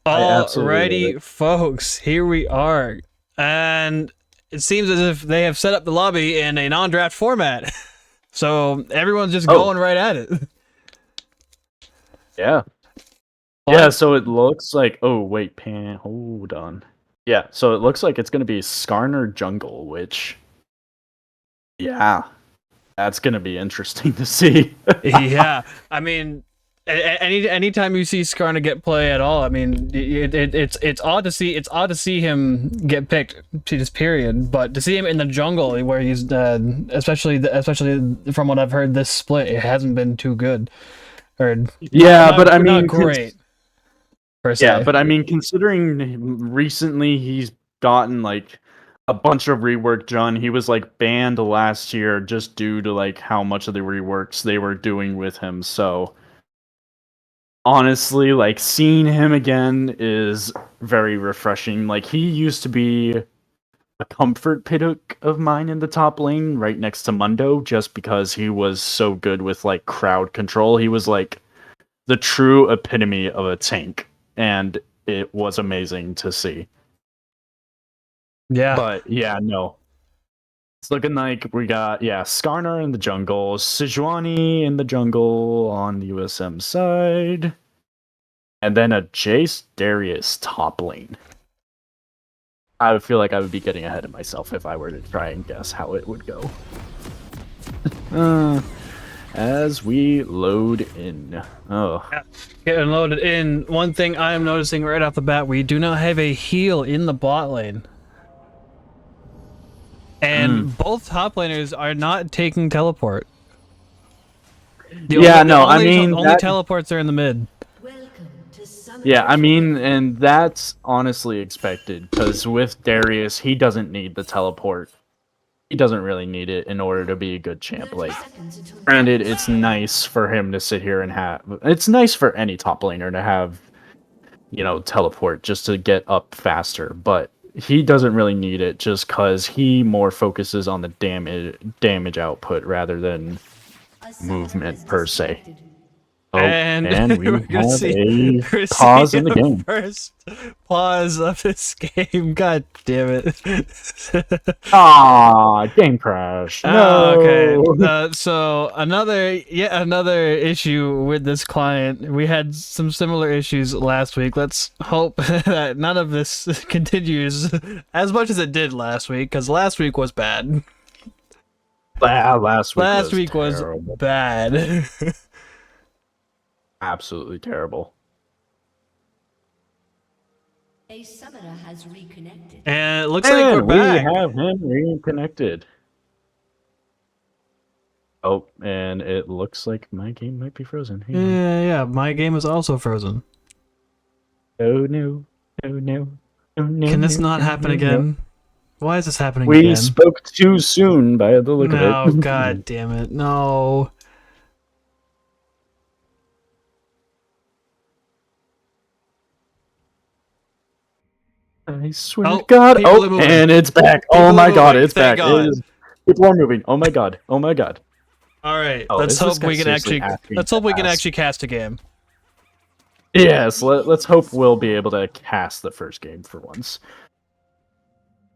Alrighty, folks, here we are. And it seems as if they have set up the lobby in a non-draft format. So everyone's just going right at it. Yeah. Yeah, so it looks like... Oh, wait, hold on. Yeah, so it looks like it's going to be Skarner Jungle, which... Yeah, that's going to be interesting to see. Yeah, I mean... Anytime you see Skarner get play at all, I mean, it's odd to see. It's odd to see him get picked, just period. But to see him in the jungle, where he's especially from what I've heard, this split it hasn't been too good. But I mean, not great. Per se. Yeah, but I mean, considering recently he's gotten like a bunch of rework done. He was like banned last year just due to like how much of the reworks they were doing with him. So. Honestly, like seeing him again is very refreshing. Like he used to be a comfort pick of mine in the top lane, right next to Mundo, just because he was so good with like crowd control. He was like the true epitome of a tank, and it was amazing to see. Yeah, but yeah, no. It's looking like we got Skarner in the jungle, Sejuani in the jungle on the USM side, and then a Jace Darius top lane. I would feel like I would be getting ahead of myself if I were to try and guess how it would go. As we load in. Getting loaded in. One thing I am noticing right off the bat, we do not have a heal in the bot lane. And both top laners are not taking teleport. Only teleports are in the mid. Yeah, I mean, and that's honestly expected, because with Darius, he doesn't need the teleport. He doesn't really need it in order to be a good champ. Like, granted, it's nice for him to sit here and have... It's nice for any top laner to have, teleport just to get up faster, but he doesn't really need it just because he more focuses on the damage output rather than movement per se. And we have a pause in the game. First pause of this game. God damn it. Game crash. No. Okay. So yet another issue with this client. We had some similar issues last week. Let's hope that none of this continues as much as it did last week, because last week was bad. Last week was bad. Absolutely terrible. A summoner has reconnected. And it looks like we're back. We have him reconnected. Oh, and it looks like my game might be frozen. Yeah, my game is also frozen. Oh no. Can this not happen again? Why is this happening again? We spoke too soon by the look of it. No, god damn it. No. I swear to God. And it's back. Oh my God, it's back. People are moving. Oh my God. All right. Let's hope we can actually cast a game. Yes, let's hope we'll be able to cast the first game for once.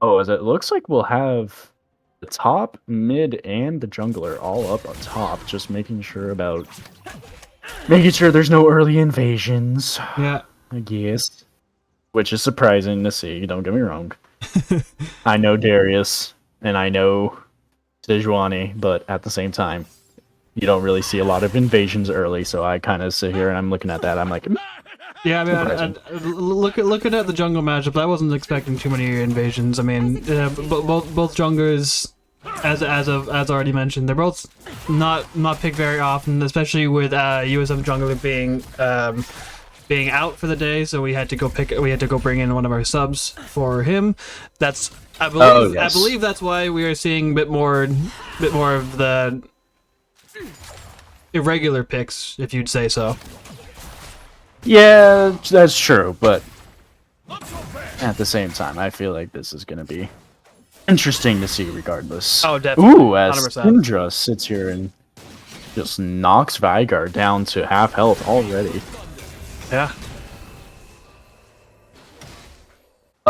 Oh, as it looks like we'll have the top, mid, and the jungler all up on top, just making sure there's no early invasions. Yeah. I guess. Which is surprising to see, don't get me wrong. I know Darius, and I know Sejuani, but at the same time, you don't really see a lot of invasions early, so I kind of sit here and I'm looking at that, I'm like... Yeah, I mean, looking at the jungle matchup, I wasn't expecting too many invasions. I mean, both junglers, as already mentioned, they're both not picked very often, especially with USM jungler being out for the day, so we had to go bring in one of our subs for him. I believe that's why we are seeing a bit more of the irregular picks, if you'd say so. Yeah, that's true, but at the same time, I feel like this is going to be interesting to see regardless. Oh, definitely. Ooh, as Syndra sits here and just knocks Veigar down to half health already. Yeah.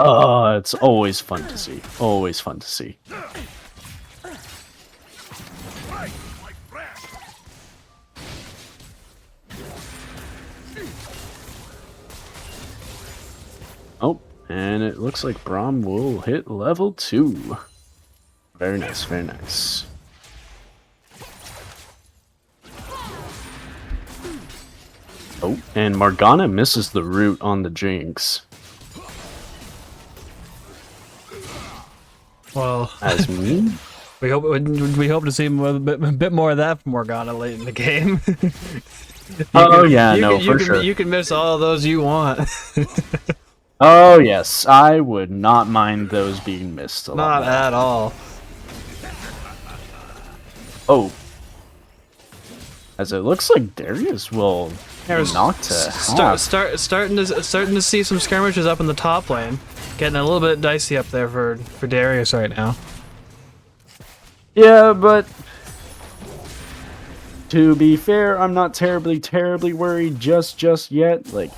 Oh, it's always fun to see. Always fun to see. Oh, and it looks like Braum will hit level 2. Very nice, very nice. Oh, and Morgana misses the root on the Jinx. Well, As me? we hope to see a bit more of that from Morgana late in the game. You can miss all of those you want. Oh yes, I would not mind those being missed a lot. Not at all. Oh. As it looks like Darius will be knocked to half. Starting to see some skirmishes up in the top lane. Getting a little bit dicey up there for Darius right now. Yeah, but to be fair, I'm not terribly worried just yet. Like,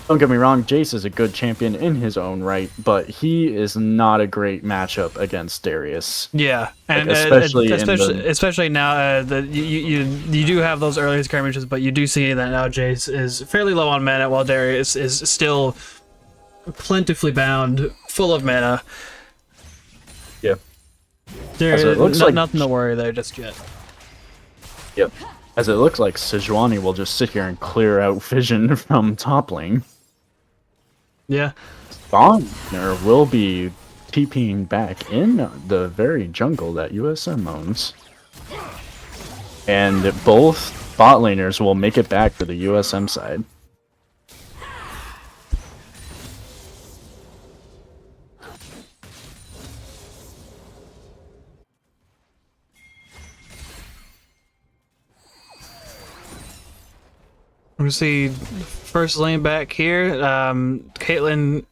don't get me wrong, Jace is a good champion in his own right, but he is not a great matchup against Darius. Yeah, and like, especially now that you do have those early skirmishes, but you do see that now Jace is fairly low on mana, while Darius is still plentifully bound, full of mana. Yeah. There's nothing to worry there just yet. Yep. As it looks like Sejuani will just sit here and clear out Vision from top lane. Yeah. Bonner will be TPing back in the very jungle that USM owns. And both bot laners will make it back to the USM side. We see first lane back here. Caitlyn,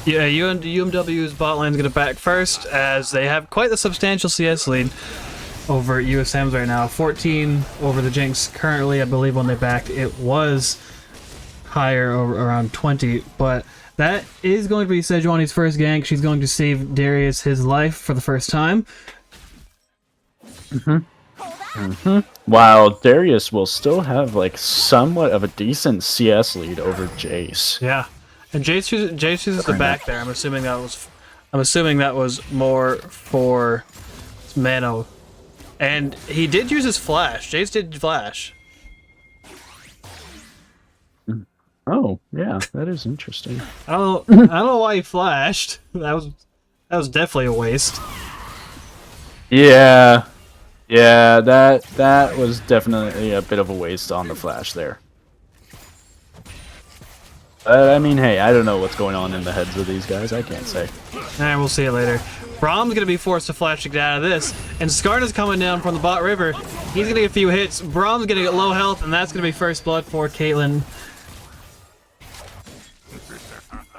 UMW's bot lane's gonna back first, as they have quite the substantial CS lead over USM's right now. 14 over the Jinx currently. I believe when they backed it was higher, around 20, but that is going to be Sejuani's first gank. She's going to save Darius his life for the first time. While Darius will still have like somewhat of a decent CS lead over Jace. Yeah, and Jace uses the back there. I'm assuming that was more for mana, and he did use his flash. Jace did flash. Oh yeah, that is interesting. I don't know why he flashed. That was definitely a waste. Yeah. Yeah, that was definitely a bit of a waste on the flash there. I mean, hey, I don't know what's going on in the heads of these guys. I can't say. Alright, we'll see it later. Braum's gonna be forced to flash to get out of this, and Skarna's coming down from the bot river. He's gonna get a few hits. Braum's gonna get low health, and that's gonna be first blood for Caitlyn.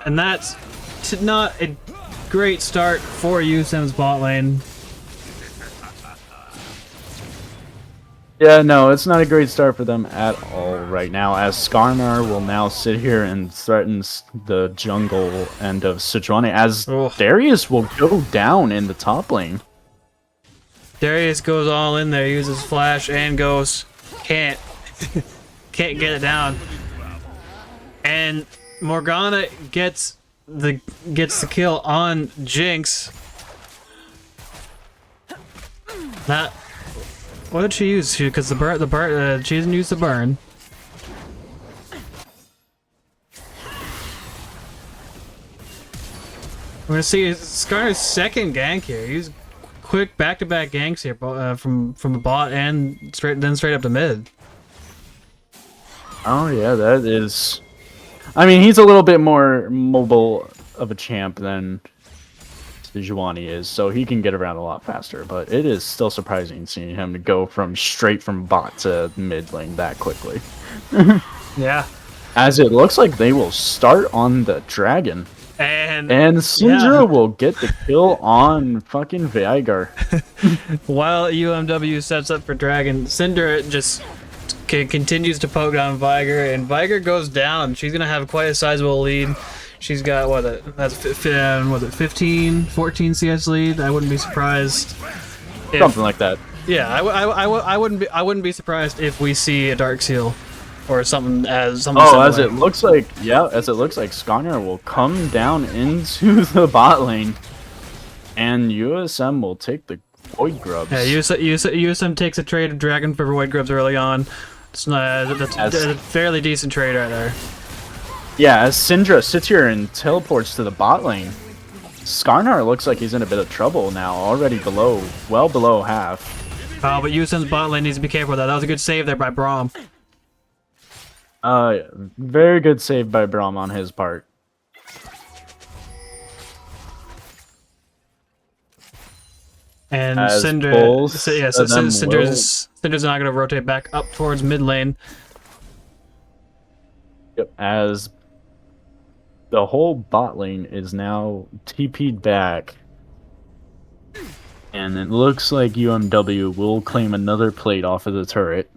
And that's not a great start for USM's bot lane. Yeah, no, it's not a great start for them at all right now, as Skarnar will now sit here and threatens the jungle end of Sejuani, as Darius will go down in the top lane. Darius goes all in there, uses flash, and goes, can't get it down. And Morgana gets the kill on Jinx. That... What did she use? Because she didn't use the burn. We're gonna see Skarner's second gank here. He's quick back-to-back ganks here, from the bot and straight up to mid. Oh yeah, that is. I mean, he's a little bit more mobile of a champ than Sejuani is, so he can get around a lot faster, but it is still surprising seeing him to go straight from bot to mid lane that quickly. Yeah. As it looks like they will start on the dragon. And Syndra will get the kill on fucking Veigar. While UMW sets up for dragon, Syndra just continues to poke down Viger, and Viger goes down. She's gonna have quite a sizable lead. She's got that's 15, 14 CS lead. I wouldn't be surprised. Something like that. Yeah, I wouldn't be surprised if we see a Dark Seal or something similar. As it looks like Skarner will come down into the bot lane, and USM will take the Void Grubs. Yeah, USM takes a trade of Dragon for Void Grubs early on. That's a fairly decent trade right there. Yeah, as Syndra sits here and teleports to the bot lane, Skarnar looks like he's in a bit of trouble now, already well below half. Oh, but USM's bot lane needs to be careful with that. That was a good save there by Braum. Very good save by Braum on his part. And As Syndra's not going to rotate back up towards mid lane. Yep, as the whole bot lane is now TP'd back. And it looks like UMW will claim another plate off of the turret.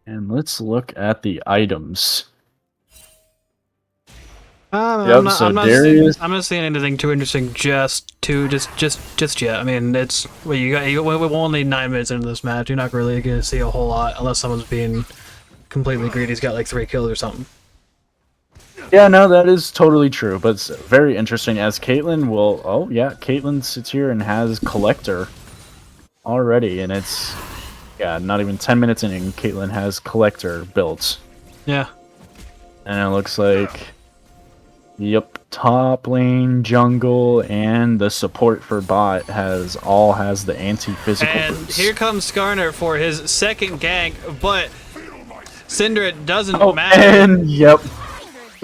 And let's look at the items. I'm not seeing anything too interesting just yet. I mean, we're only 9 minutes into this match. You're not really gonna see a whole lot unless someone's being completely greedy. He's got like 3 kills or something. Yeah, no, that is totally true, but it's very interesting as Caitlyn will... Oh, yeah, Caitlyn sits here and has Collector already, and it's... Yeah, not even 10 minutes in, and Caitlyn has Collector built. Yeah. And it looks like... Yep, top lane, jungle, and the support for bot has the anti-physical boots. And here comes Skarner for his second gank, but Syndra doesn't matter. And yep.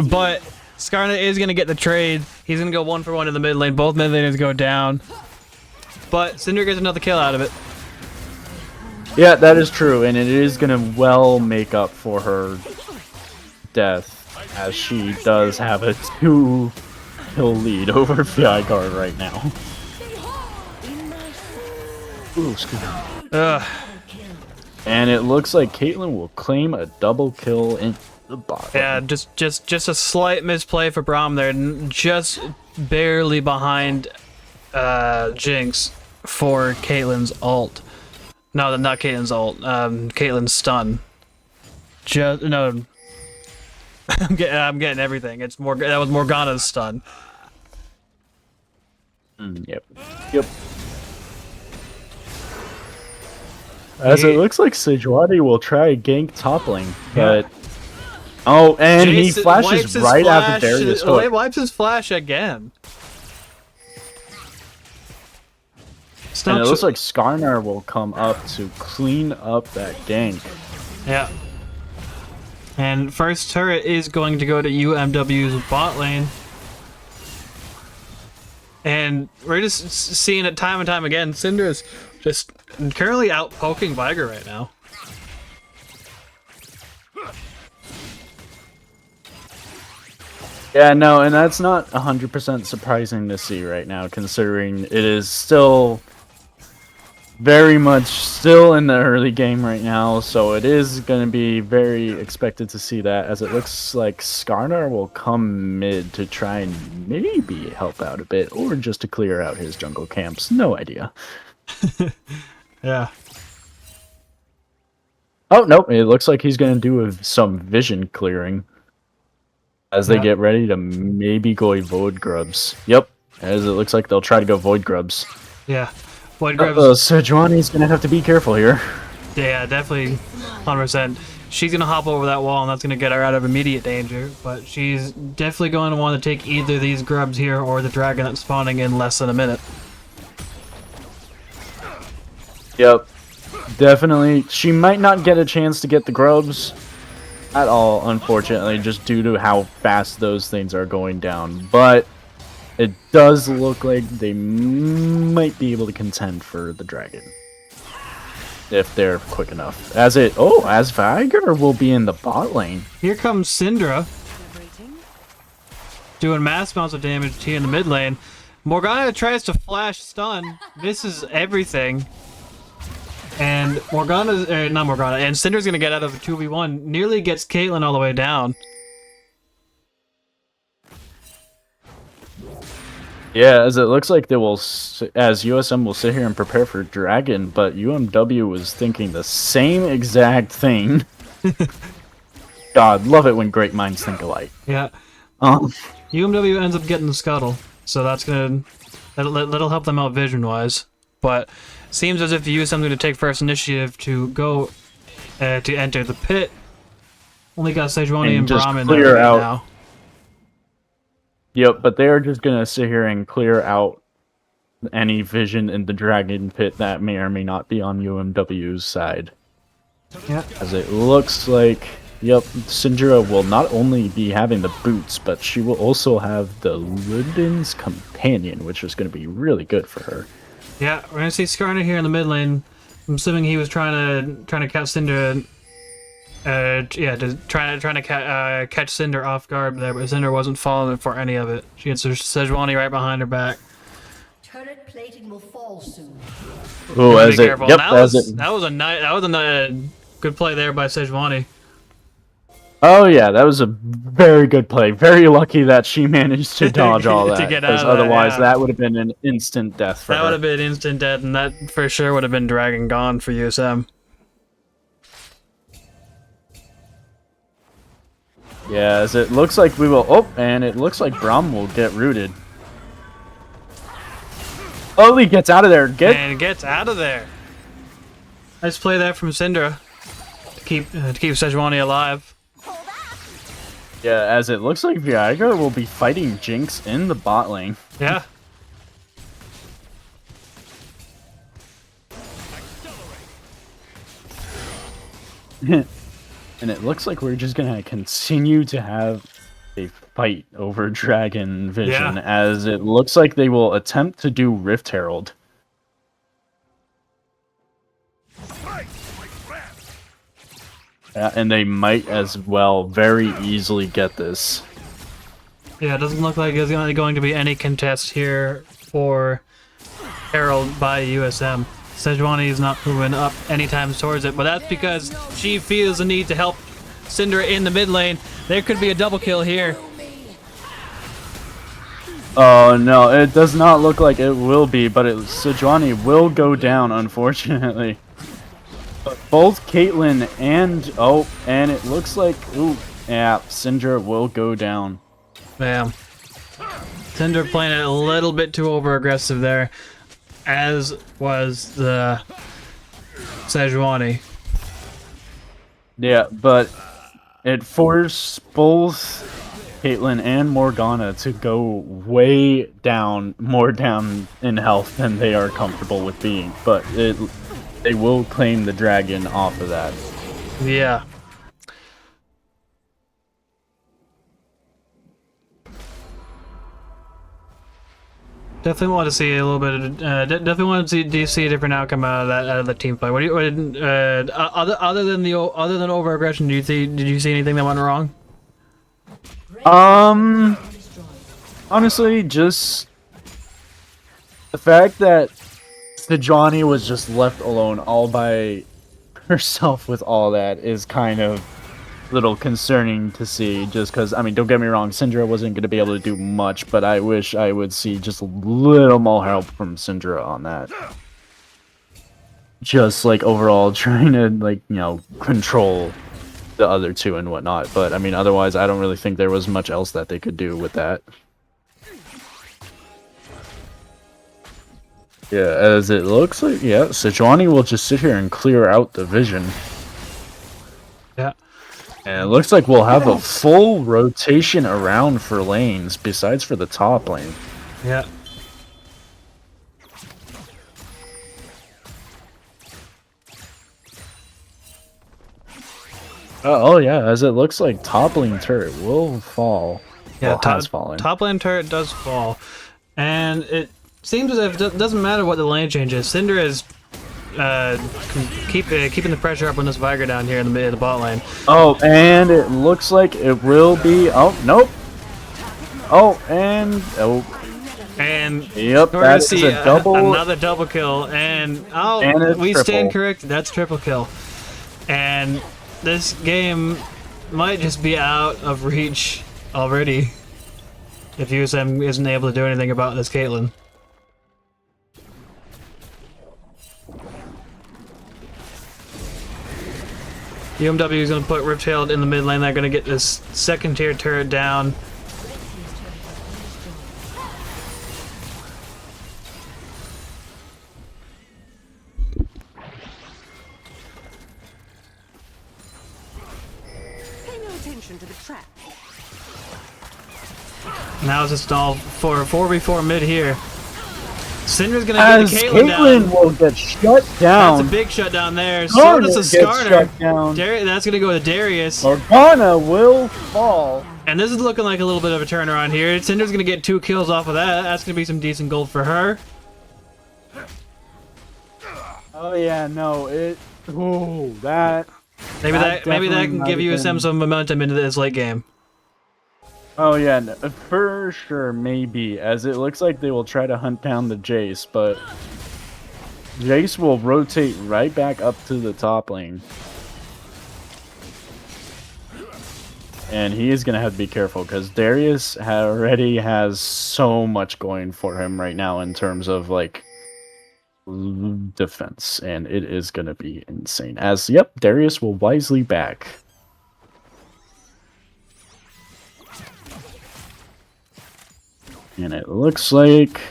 But Skarner is going to get the trade. He's going to go 1-for-1 in the mid lane. Both mid laners go down. But Syndra gets another kill out of it. Yeah, that is true, and it is going to well make up for her death, as she does have a 2-kill lead over Vigar right now. Ooh, excuse me. And it looks like Caitlyn will claim a double kill in the bottom. Yeah, just a slight misplay for Braum there, just barely behind Jinx for Caitlyn's ult. No, not Caitlyn's ult. Caitlyn's stun. No. I'm getting everything. That was Morgana's stun. Yep. As it looks like Sejuani will try gank top lane, but and he flashes right after Darius hook. He wipes his flash again. And it looks like Skarnar will come up to clean up that gank. Yeah. And first turret is going to go to UMW's bot lane. And we're just seeing it time and time again. Syndra's just currently out poking Viger right now. Yeah, no, and that's not 100% surprising to see right now, considering it is still very much still in the early game right now, so it is going to be very expected to see that, as it looks like Skarnar will come mid to try and maybe help out a bit, or just to clear out his jungle camps. No idea. Yeah. Oh, nope, it looks like he's going to do some vision clearing as they get ready to maybe go Void Grubs. Yep, as it looks like they'll try to go Void Grubs. Yeah. Void Grubs. Sejuani's going to have to be careful here. Yeah, definitely 100%. She's going to hop over that wall, and that's going to get her out of immediate danger, but she's definitely going to want to take either of these grubs here or the dragon that's spawning in less than a minute. Yep, definitely. She might not get a chance to get the grubs at all, unfortunately, just due to how fast those things are going down, but it does look like they might be able to contend for the dragon if they're quick enough. As Viger will be in the bot lane. Here comes Syndra, doing mass amounts of damage to in the mid lane. Morgana tries to flash stun, misses everything. And Morgana's, not Morgana, and Cinder's gonna get out of a 2v1, nearly gets Caitlyn all the way down. Yeah, as it looks like they will, as USM will sit here and prepare for Dragon, but UMW was thinking the same exact thing. God, love it when great minds think alike. Yeah. UMW ends up getting the scuttle, so that'll help them out vision-wise. But seems as if USM's going to take first initiative to go to enter the pit. Only got Sejuani and Brahmin there right now. Yep, but they are just going to sit here and clear out any vision in the Dragon Pit that may or may not be on UMW's side. Yeah. As it looks like, yep, Syndra will not only be having the boots, but she will also have the Luden's Companion, which is going to be really good for her. Yeah, we're going to see Skarner here in the mid lane. I'm assuming he was trying to catch Syndra. Trying to catch Cinder off guard there, but Cinder wasn't falling for any of it. She gets her Sejuani right behind her back. Turret plating will fall soon. Oh, as it, careful. yep, That was a good play there by Sejuani. Oh yeah, that was a very good play. Very lucky that she managed to dodge all that. To get out of otherwise, that would have been an instant death for her. That would have been instant death, and that for sure would have been Dragon gone for USM. Yeah, as it looks like we will... Oh, and it looks like Braum will get rooted. Oh, he gets out of there. And gets out of there. Nice play there from Syndra to keep Sejuani alive. Yeah, as it looks like Viagra will be fighting Jinx in the bot lane. Yeah. And it looks like we're just gonna continue to have a fight over Dragon Vision, as it looks like they will attempt to do Rift Herald. And they might as well very easily get this. Yeah, it doesn't look like there's going to be any contest here for Herald by USM. Sejuani is not moving up anytime towards it, but that's because she feels the need to help Syndra in the mid lane. There could be a double kill here. Oh no, it does not look like it will be, but Sejuani will go down, unfortunately. But both Caitlyn and it looks like, Syndra will go down. Bam. Syndra playing it a little bit too over aggressive there, as was the Sejuani. Yeah, but it forced both Caitlyn and Morgana to go way down, more down in health than they are comfortable with being. But they will claim the dragon off of that. Yeah. Definitely want to see a little bit of, definitely want to see a different outcome out of the team fight. Other than over aggression, did you see anything that went wrong? Honestly, just the fact that Sejuani was just left alone all by herself with all that is kind of little concerning to see, just because, I mean, don't get me wrong, Syndra wasn't going to be able to do much, but I wish I would see just a little more help from Syndra on that. Just, like, overall trying to, like, you know, control the other two and whatnot, but, I mean, otherwise, I don't really think there was much else that they could do with that. Yeah, as it looks like, yeah, Sejuani will just sit here and clear out the vision. Yeah. And it looks like we'll have a full rotation around for lanes, besides for the top lane. Yeah. Oh yeah, as it looks like top lane turret will fall. Yeah, well, has fallen. Top lane turret does fall. And it seems as if it doesn't matter what the lane change is. Syndra is keeping the pressure up on this Viger down here in the bot lane. Oh, and it looks like it will be. Oh, nope. Oh, and And Yep, we're that gonna is see a double. another double kill, and we triple. stand corrected. That's triple kill, and this game might just be out of reach already if USM isn't able to do anything about this Caitlyn. UMW is going to put Riptail in the mid lane. They're going to get this second tier turret down. To the trap. Now it's a stall for 4v4 mid here. Syndra's gonna get the Caitlyn Caitlyn down. will get shut down. That's a big shutdown there. So does a Skarner. That's gonna go to Darius. Morgana will fall. And this is looking like a little bit of a turnaround here. Syndra's gonna get 2 kills off of that. That's gonna be some decent gold for her. Oh yeah, no, that. Maybe that can give USM some momentum into this late game. Oh yeah, no, for sure, maybe. As it looks like they will try to hunt down the Jace, but Jace will rotate right back up to the top lane. And he is going to have to be careful because Darius already has so much going for him right now in terms of like defense, and it is going to be insane. As yep, Darius will wisely back. And it looks like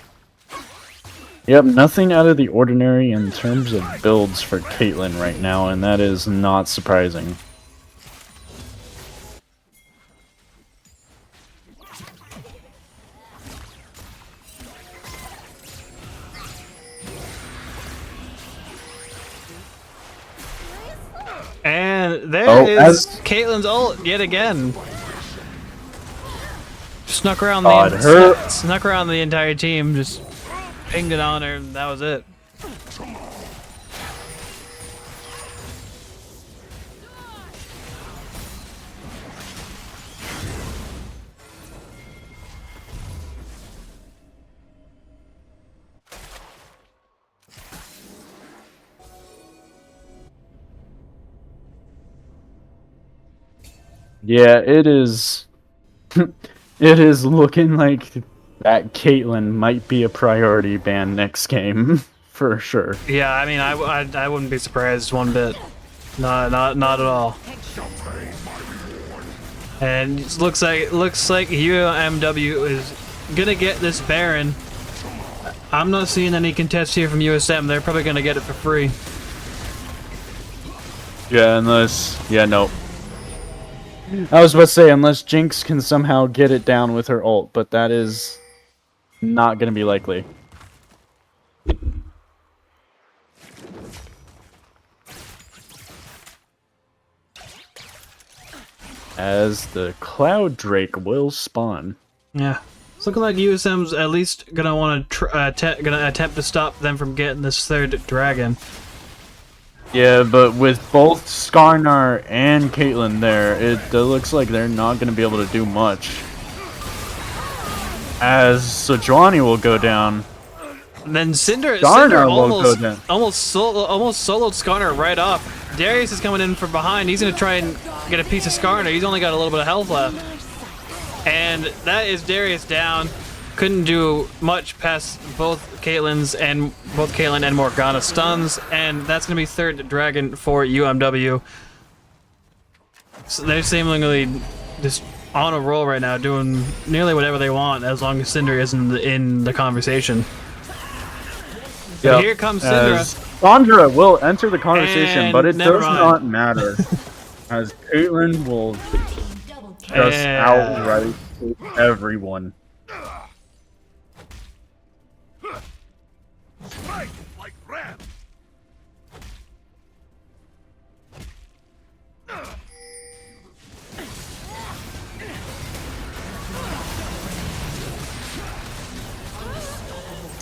yep, nothing out of the ordinary in terms of builds for Caitlyn right now, and that is not surprising. And there is Caitlyn's ult yet again. Snuck around the entire team, just pinged it on her, and that was it. Yeah, it is. It is looking like that Caitlyn might be a priority ban next game for sure. Yeah, I mean, I wouldn't be surprised one bit. Not at all. And it looks like UMW is gonna get this Baron. I'm not seeing any contest here from USM. They're probably gonna get it for free. Yeah, no. I was about to say, unless Jinx can somehow get it down with her ult, but that is not going to be likely. As the Cloud Drake will spawn. Yeah, it's looking like USM's at least gonna want to attempt to stop them from getting this third dragon. Yeah, but with both Skarnar and Caitlyn there, it looks like they're not going to be able to do much. As Sejuani will go down. And then Cinder will go down. almost soloed Skarner right off. Darius is coming in from behind. He's going to try and get a piece of Skarner. He's only got a little bit of health left. And that is Darius down. Couldn't do much past both Caitlyn and Morgana stuns, and that's gonna be third dragon for UMW. So they're seemingly just on a roll right now, doing nearly whatever they want as long as Cinder isn't in the conversation. Yep. Here comes Syndra. Sandra will enter the conversation, but it does not matter, as Caitlyn will just outright take everyone. Like ram.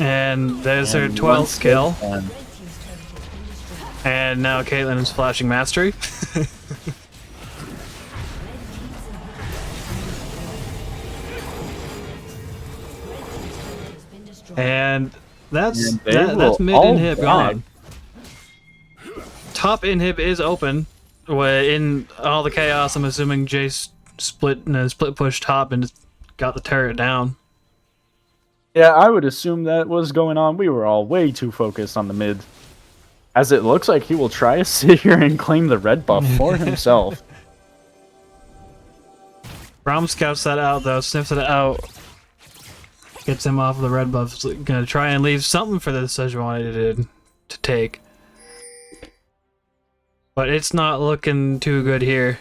And there's her 12th kill. And now Caitlyn is flashing mastery. And that's And they that's will mid all inhib die. gone. Top inhib is open. In all the chaos, I'm assuming Jace split push top and just got the turret down. Yeah, I would assume that was going on. We were all way too focused on the mid. As it looks like he will try to sit here and claim the red buff for himself. Braum scouts that out though, sniffs it out, gets him off of the red buff. Gonna try and leave something for the Sejuani to take. But it's not looking too good here.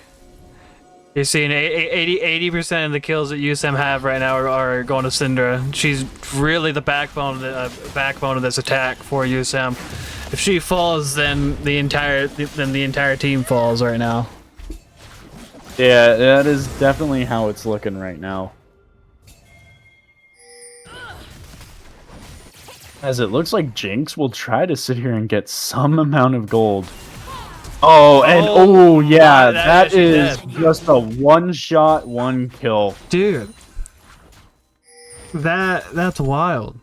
You're seeing 80% of the kills that USM have right now are going to Syndra. She's really the backbone of this attack for USM. If she falls, then the entire team falls right now. Yeah, that is definitely how it's looking right now. As it looks like Jinx will try to sit here and get some amount of gold. Oh, and oh yeah, that is just a one-shot, one-kill. Dude, that's wild.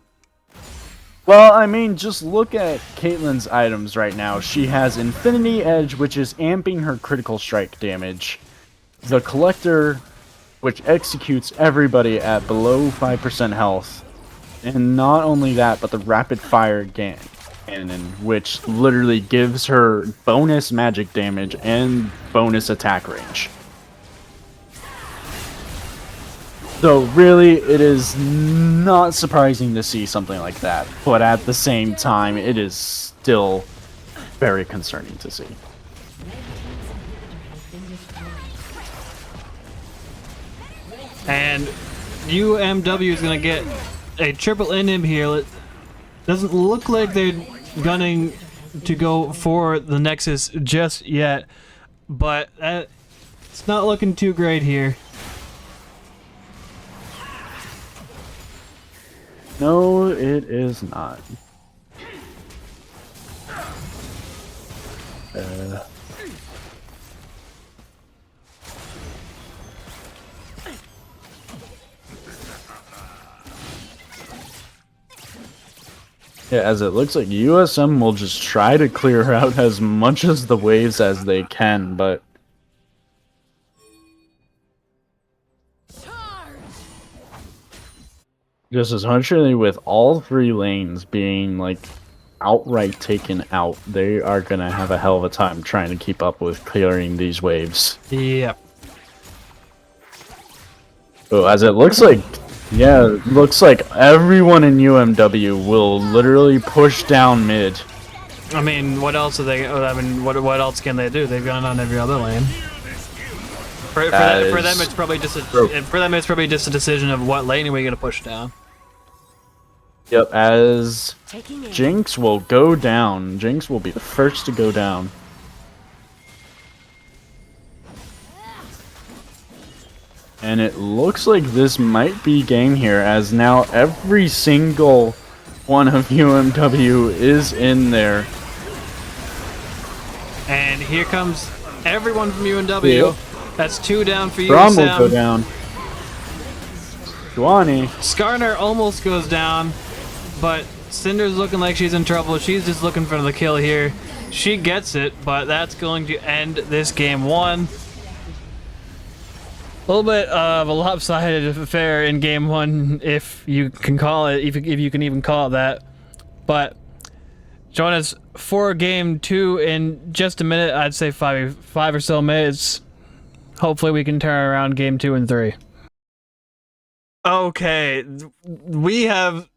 Well, I mean, just look at Caitlyn's items right now. She has Infinity Edge, which is amping her critical strike damage. The Collector, which executes everybody at below 5% health. And not only that, but the Rapid Fire Cannon, which literally gives her bonus magic damage and bonus attack range. So really, it is not surprising to see something like that, but at the same time, it is still very concerning to see. And UMW is gonna get a triple inhib here. It doesn't look like they're gunning to go for the Nexus just yet, but it's not looking too great here. No, it is not. Yeah, as it looks like USM will just try to clear out as much as the waves as they can, but just essentially with all three lanes being like outright taken out, they are gonna have a hell of a time trying to keep up with clearing these waves. Yep. So as it looks like, yeah, it looks like everyone in UMW will literally push down mid. I mean, what else are they? I mean, what else can they do? They've gone on every other lane. For them, it's probably just a decision of what lane are we gonna push down. Yep, as Jinx will go down. Jinx will be the first to go down. And it looks like this might be game here, as now every single one of UMW is in there. And here comes everyone from UMW. Yep. That's 2 down for Braum will USM. go down. Juani. Skarner almost goes down, but Cinder's looking like she's in trouble. She's just looking for the kill here. She gets it, but that's going to end this game 1. A little bit of a lopsided affair in game 1, if you can call it, if you can even call it that. But join us for game 2 in just a minute. I'd say five or so minutes. Hopefully we can turn around game 2 and 3. Okay, we have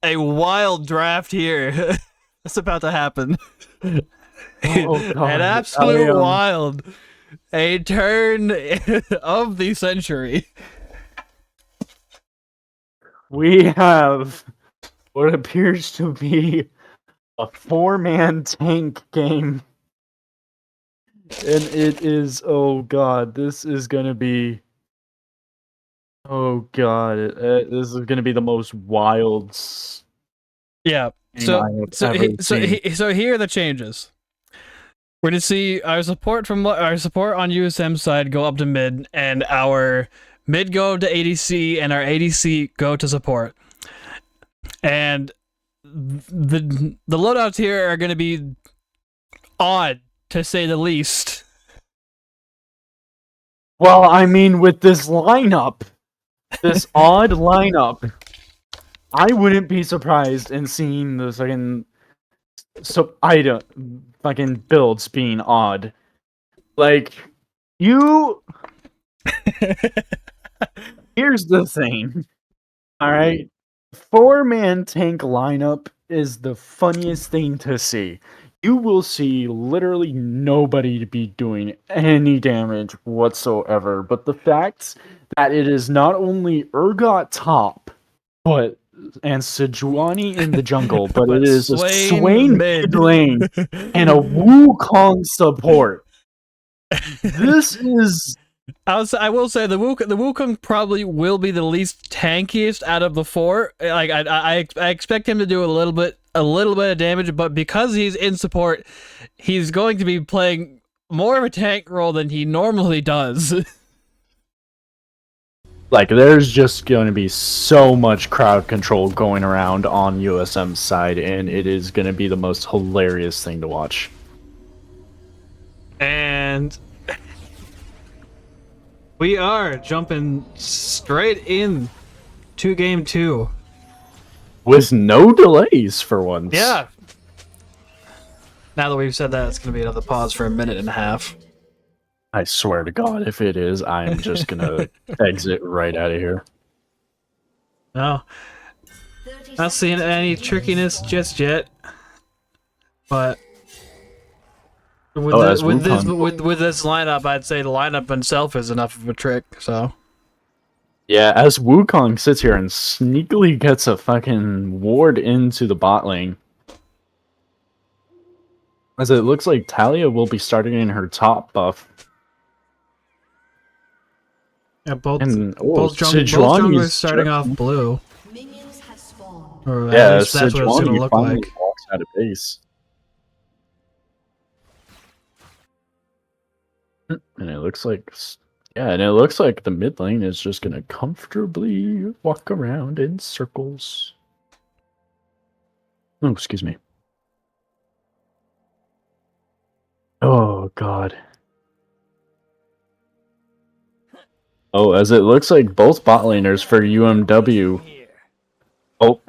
a wild draft here. That's about to happen. Oh, God. An absolute wild. A turn of the century. We have what appears to be a 4-man tank game. And it is, oh god, this is gonna be, oh god, this is gonna be the most wild. Yeah. So here are the changes. We're gonna see our support on USM side go up to mid, and our mid go to ADC, and our ADC go to support. And the loadouts here are going to be odd, to say the least. Well, I mean, with this lineup, this odd lineup, I wouldn't be surprised in seeing the fucking builds being odd. Like, you. Here's the thing. Alright? 4-man tank lineup is the funniest thing to see. You will see literally nobody be doing any damage whatsoever. But the fact that it is not only Urgot top, and Sejuani in the jungle, but it is a Swain mid lane and a Wukong support. This is. I will say the Wukong probably will be the least tankiest out of the 4. Like I expect him to do a little bit of damage, but because he's in support, he's going to be playing more of a tank role than he normally does. Like, there's just going to be so much crowd control going around on USM's side, and it is going to be the most hilarious thing to watch. And we are jumping straight in to game 2. With no delays for once. Yeah. Now that we've said that, it's going to be another pause for a minute and a half. I swear to God, if it is, I'm just going to exit right out of here. No. Not seeing any trickiness just yet. But with this lineup, I'd say the lineup itself is enough of a trick, so. Yeah, as Wukong sits here and sneakily gets a fucking ward into the bot lane. As it looks like Talia will be starting in her top buff. Yeah, both Sejuani's junglers starting off blue. Minions have spawned. Or yeah, at least that's what it's going to look finally like. walks out of base. And it looks like, the mid lane is just gonna comfortably walk around in circles. Oh, excuse me. Oh God. Oh, as it looks like both bot laners for UMW. Oh,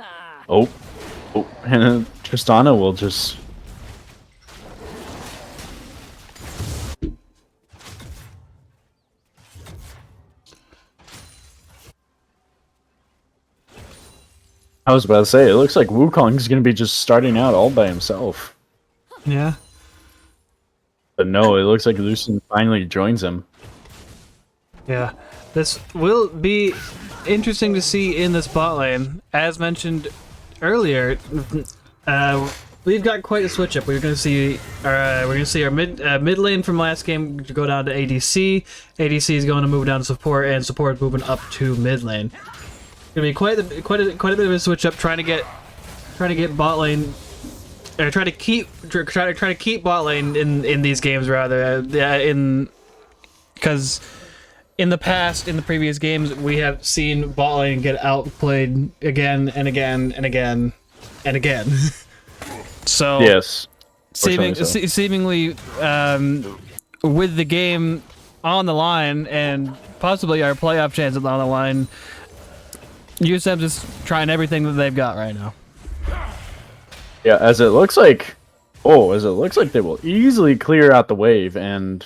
and Tristana will just. I was about to say, it looks like Wukong's gonna be just starting out all by himself. Yeah. But no, it looks like Lucian finally joins him. Yeah. This will be interesting to see in this bot lane. As mentioned earlier, we've got quite a switch up. We're going to see our mid lane from last game go down to ADC. ADC is going to move down to support, and support moving up to mid lane. It's going to be quite a bit of a switch up, trying to get bot lane, or try to keep bot lane in these games rather. Because in the past, in the previous games, we have seen bot lane get outplayed again and again and again and again. So yes, seemingly with the game on the line and possibly our playoff chances on the line, USM's just trying everything that they've got right now. Yeah, as it looks like they will easily clear out the wave and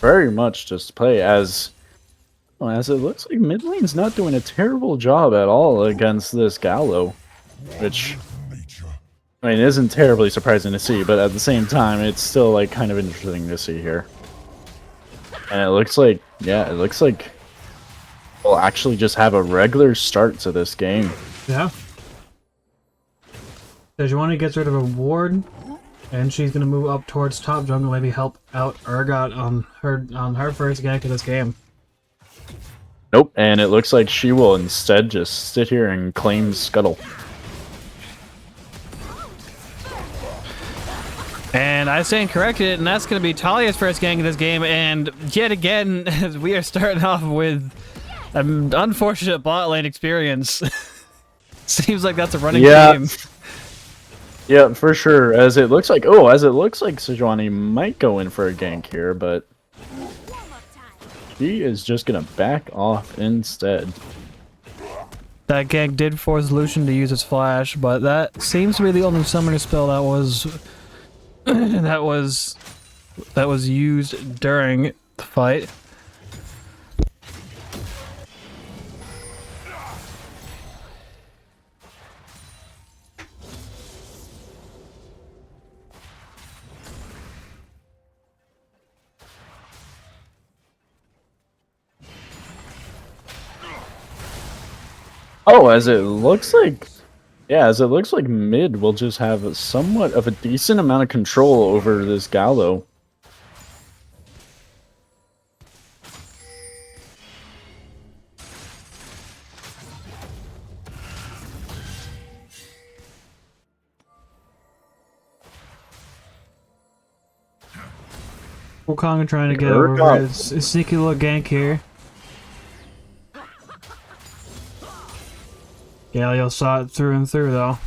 very much just play as it looks like mid lane's not doing a terrible job at all against this Gallo, which I mean isn't terribly surprising to see, but at the same time it's still like kind of interesting to see here. And it looks like we'll actually just have a regular start to this game. Yeah. Sejuani gets rid of a ward, and she's gonna move up towards top jungle, maybe help out Urgot on her first gank of this game. Nope, and it looks like she will instead just sit here and claim Scuttle. And I stand corrected, and that's gonna be Talia's first gank of this game, and yet again, we are starting off with Unfortunate bot lane experience. Seems like that's a running Yeah. game. Yeah, for sure. As it looks like Sejuani might go in for a gank here, but he is just gonna back off instead. That gank did force Lucian to use his flash, but that seems to be the only summoner spell that was that was used during the fight. Oh, as it looks like, yeah, as it looks like mid will just have somewhat of a decent amount of control over this Gallo. Wukong trying to get over his sneaky little gank here. Galio saw it through and through, though.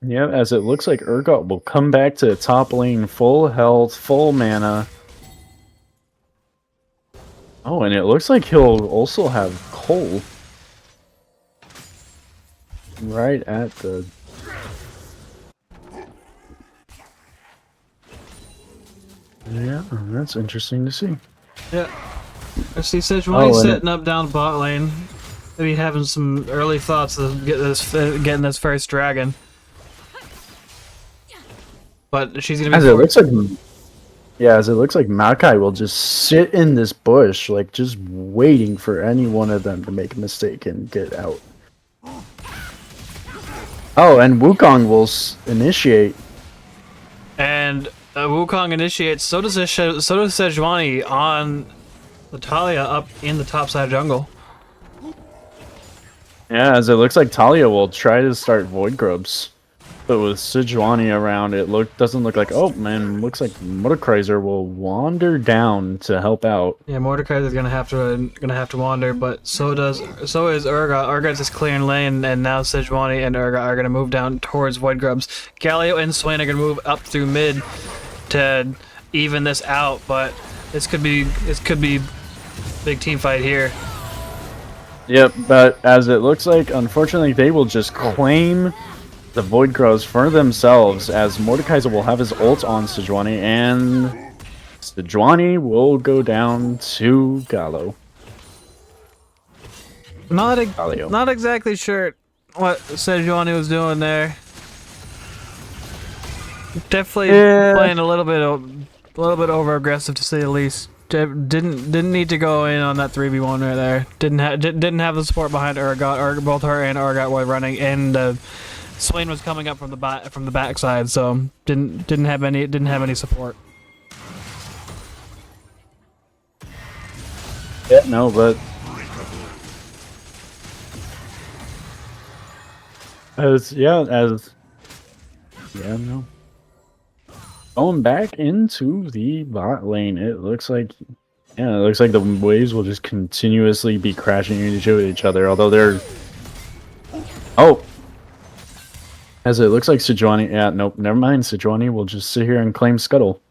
Yeah, as it looks like Urgot will come back to the top lane full health, full mana. Oh, and it looks like he'll also have Cole. Right at the... Yeah, that's interesting to see. Yeah. I see Sejuani and setting up down bot lane. Maybe having some early thoughts of getting this first dragon. But she's gonna be As it looks like, yeah, as it looks like Makai will just sit in this bush, like just waiting for any one of them to make a mistake and get out. Oh, and Wukong will initiate. And Wukong initiates. So does Sejuani on Natalia up in the top side jungle. Yeah, as it looks like Talia will try to start Void Grubs. But with Sejuani around, it doesn't look like, oh man, looks like Mordekaiser will wander down to help out. Yeah, Mordekaiser's gonna have to wander, but so is Urgot. Urgot's just clearing lane, and now Sejuani and Urgot are gonna move down towards Void Grubs. Galio and Swain are gonna move up through mid to even this out, but this could be big team fight here. Yep, but as it looks like, unfortunately, they will just claim the Void Grubs for themselves, as Mordekaiser will have his ult on Sejuani, and Sejuani will go down to Gallo. Not exactly sure what Sejuani was doing there. Definitely playing a little bit over aggressive, to say the least. Didn't need to go in on that 3v1 right there. Didn't have the support behind Urgot. Both her and Urgot were running, and Swain was coming up from the backside, so didn't have any support. Yeah, no, but no. Going back into the bot lane, it looks like the waves will just continuously be crashing into each other, although they're... Oh! As it looks like Sejuani... Yeah, nope, never mind. Sejuani will just sit here and claim Scuttle.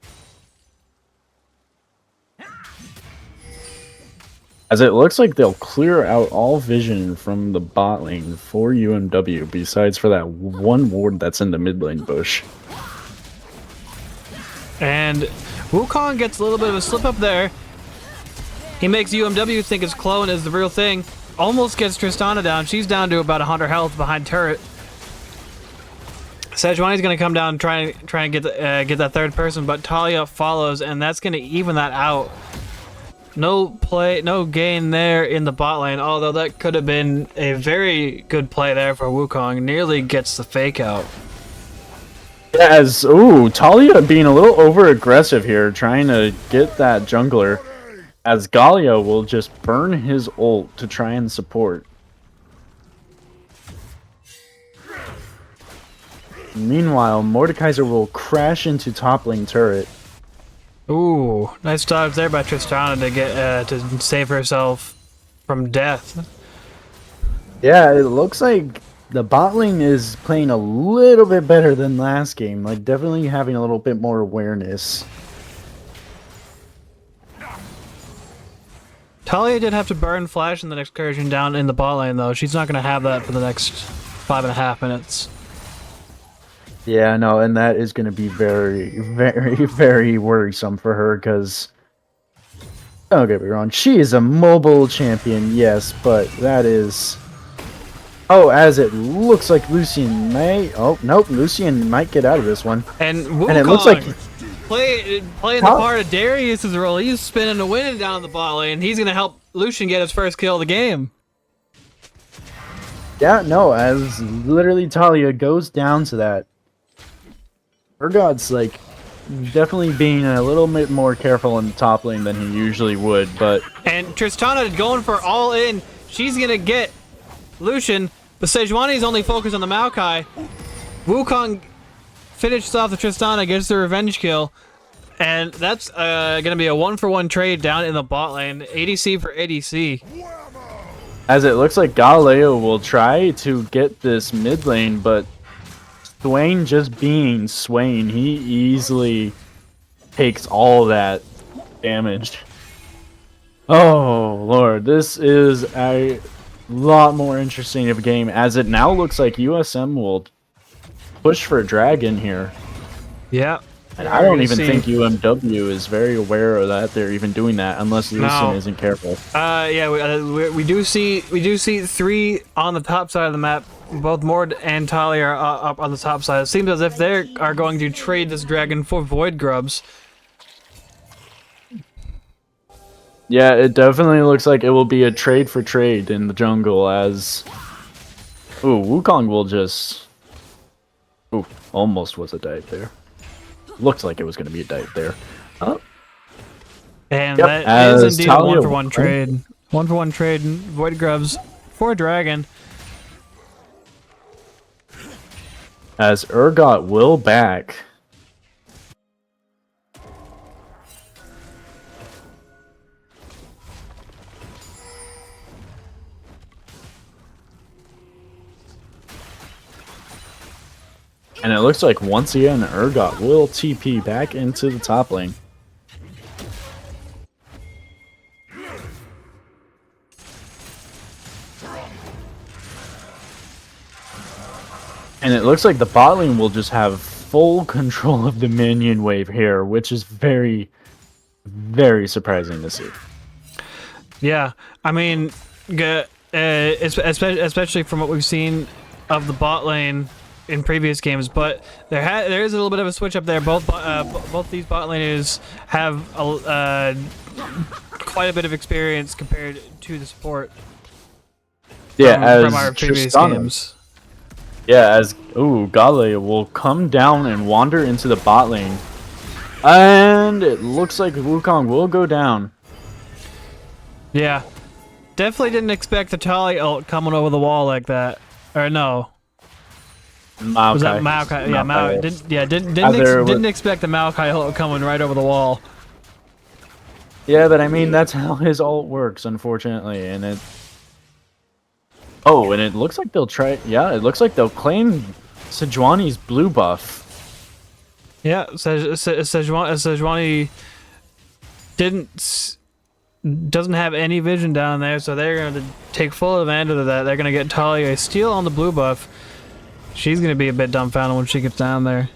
As it looks like they'll clear out all vision from the bot lane for UMW, besides for that one ward that's in the mid lane bush. And Wukong gets a little bit of a slip up there. He makes UMW think his clone is the real thing. Almost gets Tristana down. She's down to about 100 health behind turret. Sejuani's gonna come down and try and get that third person, but Talia follows, and that's gonna even that out. No gain there in the bot lane, although that could have been a very good play there for Wukong. Nearly gets the fake out. Talia being a little over aggressive here, trying to get that jungler, as Galio will just burn his ult to try and support. Meanwhile, Mordekaiser will crash into top lane turret. Ooh, nice dodge there by Tristana to get to save herself from death. Yeah, it looks like the bot lane is playing a little bit better than last game. Like, definitely having a little bit more awareness. Talia did have to burn Flash in the excursion down in the bot lane, though. She's not going to have that for the next 5.5 minutes. Yeah, no, and that is going to be very, very, very worrisome for her, because, don't get me wrong, she is a mobile champion, yes, but that is... Oh, as it looks like Lucian may... Oh, nope, Lucian might get out of this one. And Wukong, it looks like... playing the part of Darius's role. He's spinning the wind down the bot lane. He's going to help Lucian get his first kill of the game. Yeah, no, as literally Talia goes down to that. Urgot's, like, definitely being a little bit more careful in the top lane than he usually would, but... And Tristana going for all in. She's going to get Lucian, but Sejuani's only focused on the Maokai. Wukong finishes off the Tristana, gets the revenge kill, and that's going to be a 1-for-1 trade down in the bot lane. ADC for ADC. As it looks like Galileo will try to get this mid lane, but Swain just being Swain, he easily takes all that damage. Oh, Lord, this is a lot more interesting of a game, as it now looks like USM will push for a dragon here. Yeah. And I don't even think UMW is very aware of that they're even doing that, unless Lucian isn't careful. Yeah, we do see 3 on the top side of the map. Both Mord and Talia are up on the top side. It seems as if they are going to trade this dragon for Void Grubs. Yeah, it definitely looks like it will be a trade for trade in the jungle, as... Ooh, Wukong will just... Ooh, almost was a dive there. Looked like it was going to be a dive there. Oh. And Yep, that is indeed Talia a 1-for-1 trade. 1-for-1 trade, Void Grubs for a dragon. As Urgot will back. And it looks like once again Urgot will TP back into the top lane. And it looks like the bot lane will just have full control of the minion wave here, which is very, very surprising to see. Yeah, I mean, especially from what we've seen of the bot lane in previous games, but there is a little bit of a switch up there. Both these bot laners have quite a bit of experience compared to the support. Yeah, from our previous games. Yeah, as Gale will come down and wander into the bot lane, and it looks like Wukong will go down. Yeah, definitely didn't expect the Talia ult coming over the wall like that. Or no. Maokai. Was that Maokai? Yeah, didn't expect the Maokai ult coming right over the wall. Yeah, but I mean that's how his ult works, unfortunately, and it. Oh, and it looks like they'll try. Yeah, it looks like they'll claim Sejuani's blue buff. Yeah, Sejuani doesn't have any vision down there, so they're going to take full advantage of that. They're going to get Talia steal on the blue buff. She's going to be a bit dumbfounded when she gets down there.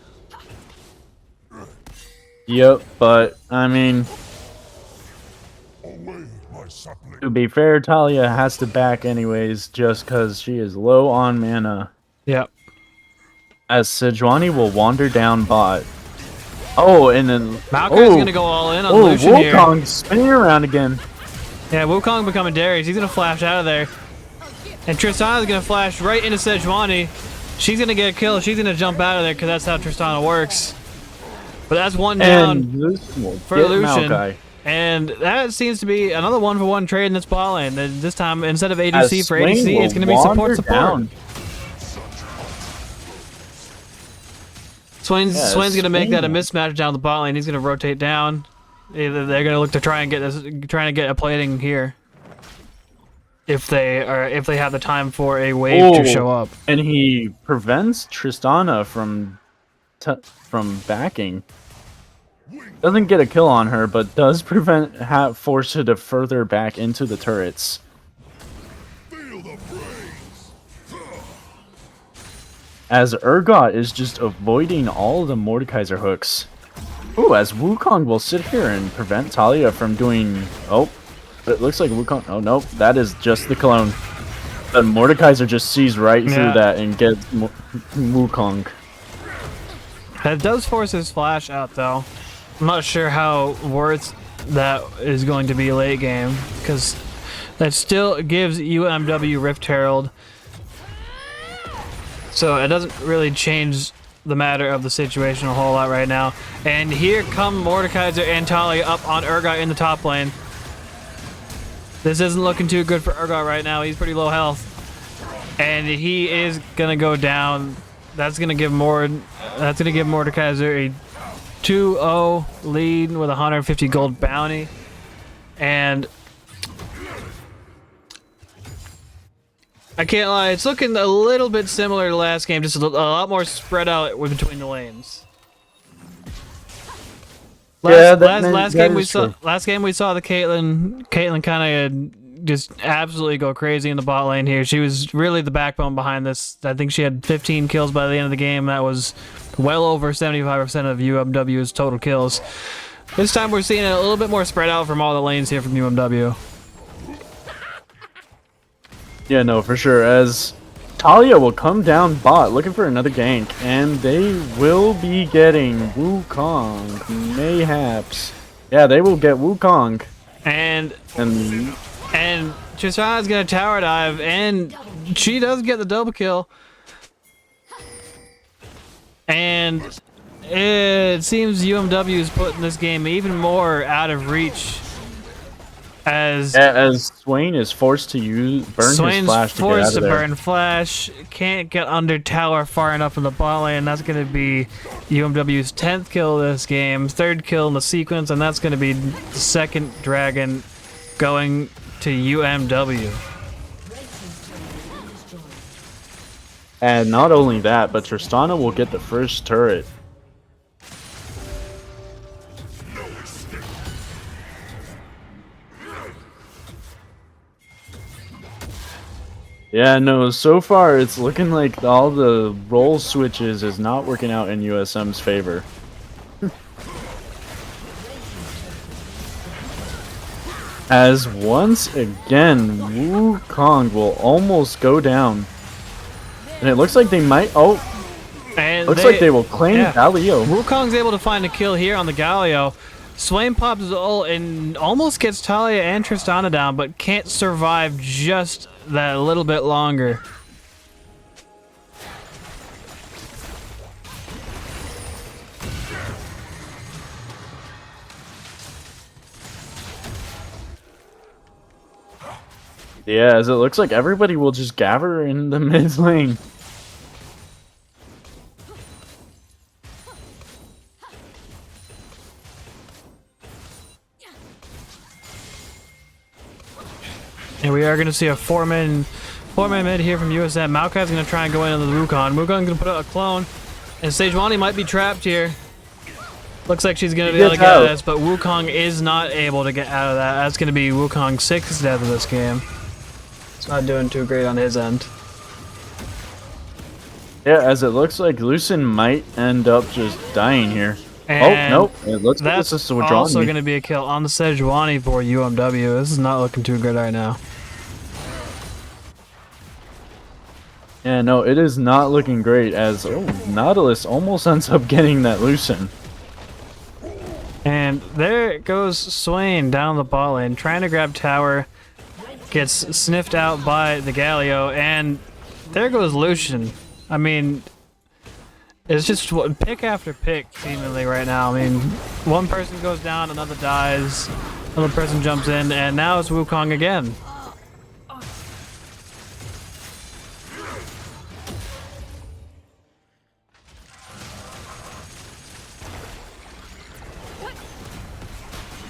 Yep, but I mean, to be fair, Talia has to back anyways, just because she is low on mana. Yep. As Sejuani will wander down bot. Oh, and then Maokai's gonna go all in on Lucian here. Wukong spinning around again. Yeah, Wukong becoming Darius. He's gonna flash out of there, and Tristana's gonna flash right into Sejuani. She's gonna get a kill. She's gonna jump out of there because that's how Tristana works. But that's one down for Lucian. Maokai. And that seems to be another 1-for-1 trade in this bot lane. This time, instead of ADC for ADC, it's going to be support. Swain's gonna make that a mismatch down the bot lane. He's gonna rotate down. Either they're gonna look to try and trying to get a plating here. If they have the time for a wave to show up. And he prevents Tristana from backing. Doesn't get a kill on her, but does force her to further back into the turrets. As Urgot is just avoiding all the Mordekaiser hooks. Ooh, as Wukong will sit here and prevent Talia from doing... Oh, it looks like Wukong... Oh, nope, that is just the clone. The Mordekaiser just sees right through that and gets Wukong. That does force his flash out, though. I'm not sure how worth that is going to be late game, because that still gives UMW Rift Herald. So it doesn't really change the matter of the situation a whole lot right now. And here come Mordekaiser and Talia up on Urgot in the top lane. This isn't looking too good for Urgot right now. He's pretty low health. And he is gonna go down. That's gonna give Mordekaiser a 2-0 lead with 150 gold bounty. And I can't lie, it's looking a little bit similar to last game, just a lot more spread out between the lanes. Last game we saw the Caitlyn kind of just absolutely go crazy in the bot lane here. She was really the backbone behind this. I think she had 15 kills by the end of the game. That was well over 75% of UMW's total kills. This time we're seeing it a little bit more spread out from all the lanes here from UMW. Yeah, no, for sure. As Talia will come down bot looking for another gank, and they will be getting Wukong, mayhaps. Yeah, they will get Wukong. And Tristana's gonna tower dive, and she does get the double kill. And it seems UMW is putting this game even more out of reach. As Swain is forced to burn his flash to get out of there. Burn flash, can't get under tower far enough in the bot lane. That's going to be UMW's 10th kill this game, 3rd kill in the sequence, and that's going to be the 2nd dragon going to UMW. And not only that, but Tristana will get the first turret. Yeah, no, so far it's looking like all the role switches is not working out in USM's favor. As once again, Wukong will almost go down. And it looks like they might... Oh! And looks like they will claim Galio. Wukong's able to find a kill here on the Galio. Swain pops his ult and almost gets Talia and Tristana down, but can't survive just that little bit longer. Yeah, as it looks like everybody will just gather in the mid lane. And we are going to see a four-man mid here from USM. Maokai's going to try and go into the Wukong. Wukong's going to put out a clone. And Sejuani might be trapped here. Looks like she's going to be able to get out of this, but Wukong is not able to get out of that. That's going to be Wukong's 6th death of this game. It's not doing too great on his end. Yeah, as it looks like Lucen might end up just dying here. And oh, nope. It looks like this is also going to be a kill on the Sejuani for UMW. This is not looking too good right now. Yeah, no, it is not looking great as Nautilus almost ends up getting that Lucen. And there goes Swain down the bot lane, trying to grab tower. Gets sniffed out by the Galio, and there goes Lucian. I mean, it's just pick after pick, seemingly, right now. I mean, one person goes down, another dies, another person jumps in, and now it's Wukong again.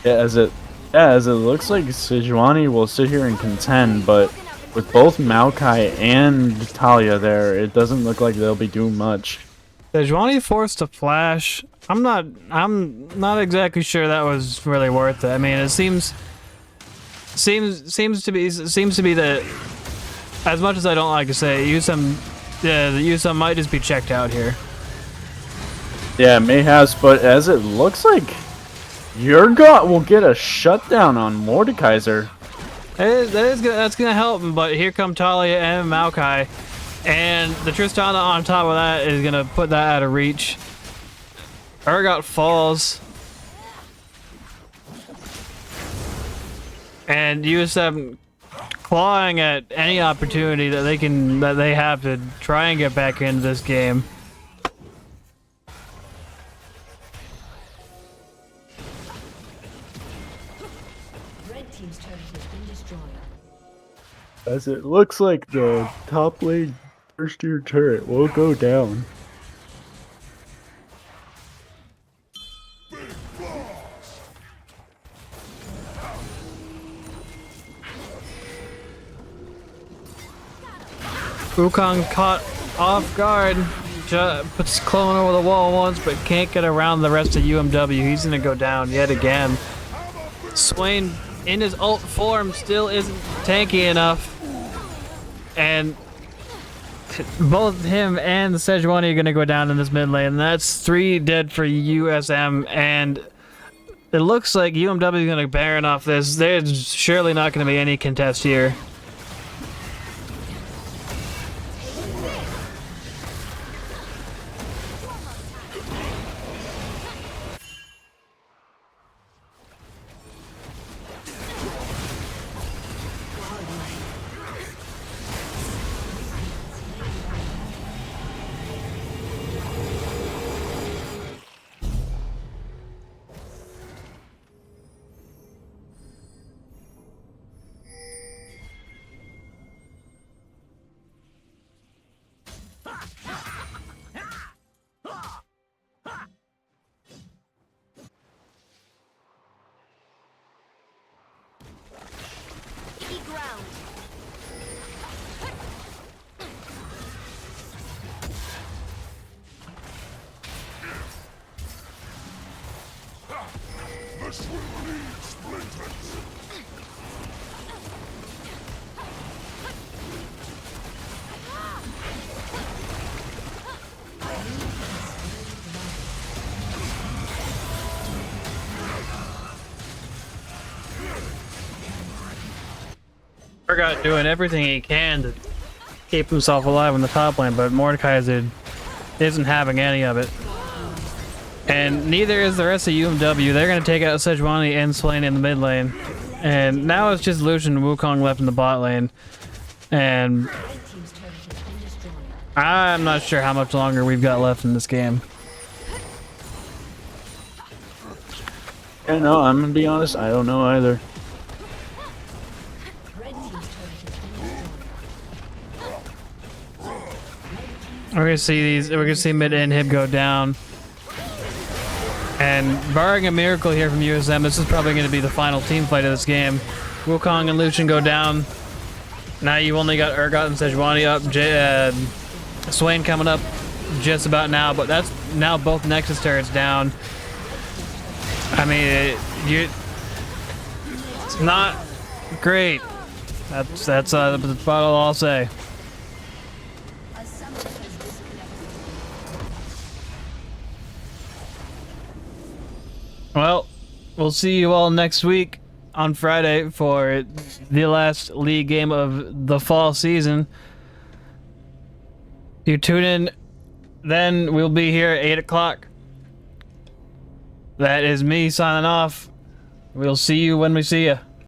As it looks like Sejuani will sit here and contend, but with both Maokai and Talia there, it doesn't look like they'll be doing much. Sejuani forced to flash. I'm not exactly sure that was really worth it. I mean, it seems to be that, as much as I don't like to say it, the USM might just be checked out here. Yeah, it may have, but as it looks like Yurgot will get a shutdown on Mordekaiser. That's gonna help him, but here come Talia and Maokai, and the Tristana on top of that is gonna put that out of reach. Urgot falls, and USM clawing at any opportunity that they have to try and get back into this game. Red team's turret has been destroyed. As it looks like the top lane first tier turret will go down. Wukong caught off guard, puts clone over the wall once, but can't get around the rest of UMW. He's gonna go down yet again. Swain, in his ult form, still isn't tanky enough, and both him and the Sejuani are gonna go down in this mid lane. That's 3 dead for USM, and it looks like UMW is gonna Baron off this. There's surely not gonna be any contest here. Urgot doing everything he can to keep himself alive in the top lane, but Mordekaiser isn't having any of it. And neither is the rest of UMW. They're going to take out Sejuani and Swain in the mid lane. And now it's just Lucian and Wukong left in the bot lane. And I'm not sure how much longer we've got left in this game. Yeah, no, I'm going to be honest, I don't know either. We're gonna see mid and Hib go down. And barring a miracle here from USM, this is probably gonna be the final team fight of this game. Wukong and Lucian go down. Now you only got Urgot and Sejuani up. Swain coming up just about now, but that's now both Nexus turrets down. I mean, it's not great. That's about all I'll say. Well, we'll see you all next week on Friday for the last league game of the fall season. If you tune in, then we'll be here at 8 o'clock. That is me signing off. We'll see you when we see you.